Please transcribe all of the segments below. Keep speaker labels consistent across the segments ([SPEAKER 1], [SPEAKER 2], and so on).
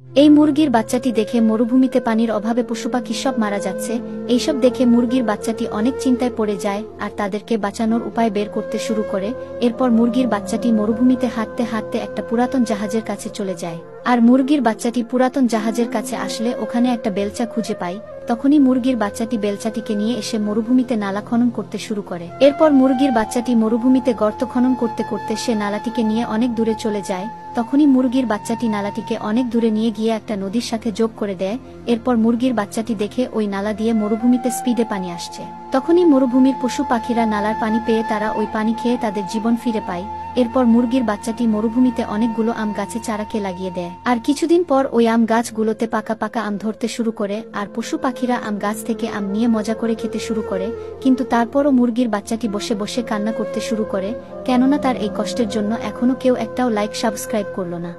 [SPEAKER 1] এই মুরগির বাচ্চাটি দেখে মরুভূমিতে পানির অভাবে পশুপাখি সব মারা যাচ্ছে। এইসব দেখে মুরগির বাচ্চাটি অনেক চিন্তায় পড়ে যায় আর তাদেরকে বাঁচানোর উপায় বের করতে শুরু করে। এরপর মুরগির বাচ্চাটি মরুভূমিতে হাঁটতে হাঁটতে একটা পুরাতন জাহাজের কাছে চলে যায়। আর মুরগির বাচ্চাটি পুরাতন জাহাজের কাছে আসলে ওখানে একটা বেলচা খুঁজে পায়। তখনই মুরগির বাচ্চাটি বেলচাটিকে নিয়ে এসে মরুভূমিতে নালা খনন করতে শুরু করে। এরপর মুরগির বাচ্চাটি মরুভূমিতে গর্ত খনন করতে করতে সে নালাটিকে নিয়ে অনেক দূরে চলে যায়। তখনই মুরগির বাচ্চাটি নালাটিকে অনেক দূরে নিয়ে গিয়ে একটা নদীর সাথে যোগ করে দেয়। এরপর মুরগির বাচ্চাটি দেখে ওই নালা দিয়ে মরুভূমিতে স্পিডে পানি আসছে। তখনই মরুভূমির পশু পাখিরা নালার পানি পেয়ে তারা ওই পানি খেয়ে তাদের জীবন ফিরে পায়। এরপর মুরগির বাচ্চাটি মরুভূমিতে অনেকগুলো আম গাছে চারাকে লাগিয়ে দেয়। আর কিছুদিন পর ওই আম গাছগুলোতে পাকা পাকা আম ধরতে শুরু করে আর পশু পাখিরা আম গাছ থেকে আম নিয়ে মজা করে খেতে শুরু করে। কিন্তু তারপরও মুরগির বাচ্চাটি বসে বসে কান্না করতে শুরু করে, কেননা তার এই কষ্টের জন্য এখনো কেউ একটাও লাইক সাবস্ক্রাইব করল না।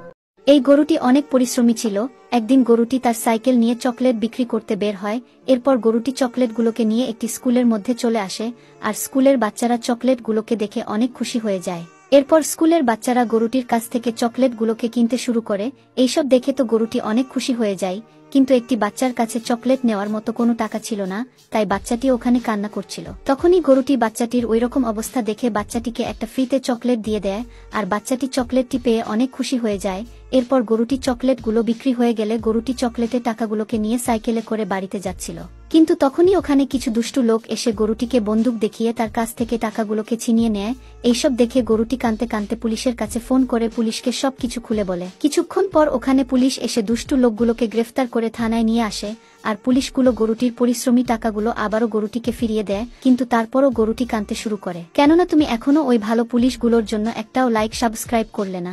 [SPEAKER 1] এই গরুটি অনেক পরিশ্রমী ছিল। একদিন গরুটি তার সাইকেল নিয়ে চকলেট বিক্রি করতে বের হয়। এরপর গরুটি চকলেটগুলোকে নিয়ে একটি স্কুলের মধ্যে চলে আসে আর স্কুলের বাচ্চারা চকলেটগুলোকে দেখে অনেক খুশি হয়ে যায়। এরপর স্কুলের বাচ্চারা গরুটির কাছ থেকে চকলেটগুলোকে কিনতে শুরু করে। এইসব দেখে তো গরুটি অনেক খুশি হয়ে যায়, কিন্তু একটি বাচ্চার কাছে চকলেট নেওয়ার মতো কোনো টাকা ছিল না, তাই বাচ্চাটি ওখানে কান্না করছিল। তখনই গরুটি বাচ্চাটির ওইরকম অবস্থা দেখে বাচ্চাটিকে একটা ফ্রিতে চকলেট দিয়ে দেয় আর বাচ্চাটি চকলেটটি পেয়ে অনেক খুশি হয়ে যায়। এরপর গরুটি চকলেটগুলো বিক্রি হয়ে গেলে গরুটি চকলেটের টাকাগুলোকে নিয়ে সাইকেলে করে বাড়িতে যাচ্ছিল। কিন্তু তখনই ওখানে কিছু দুষ্টু লোক এসে গরুটিকে বন্দুক দেখিয়ে তার কাছ থেকে টাকাগুলোকে ছিনিয়ে নেয়। এইসব দেখে গরুটি কাঁদতে কাঁদতে পুলিশের কাছে ফোন করে পুলিশকে সবকিছু খুলে বলে। কিছুক্ষণ পর ওখানে পুলিশ এসে দুষ্টু লোকগুলোকে গ্রেফতার করে থানায় নিয়ে আসে আর পুলিশগুলো গরুটির পরিশ্রমী টাকাগুলো আবারও গরুটিকে ফিরিয়ে দেয়। কিন্তু তারপরও গরুটি কাঁদতে শুরু করে, কেননা তুমি এখনো ওই ভালো পুলিশগুলোর জন্য একটাও লাইক সাবস্ক্রাইব করলে না।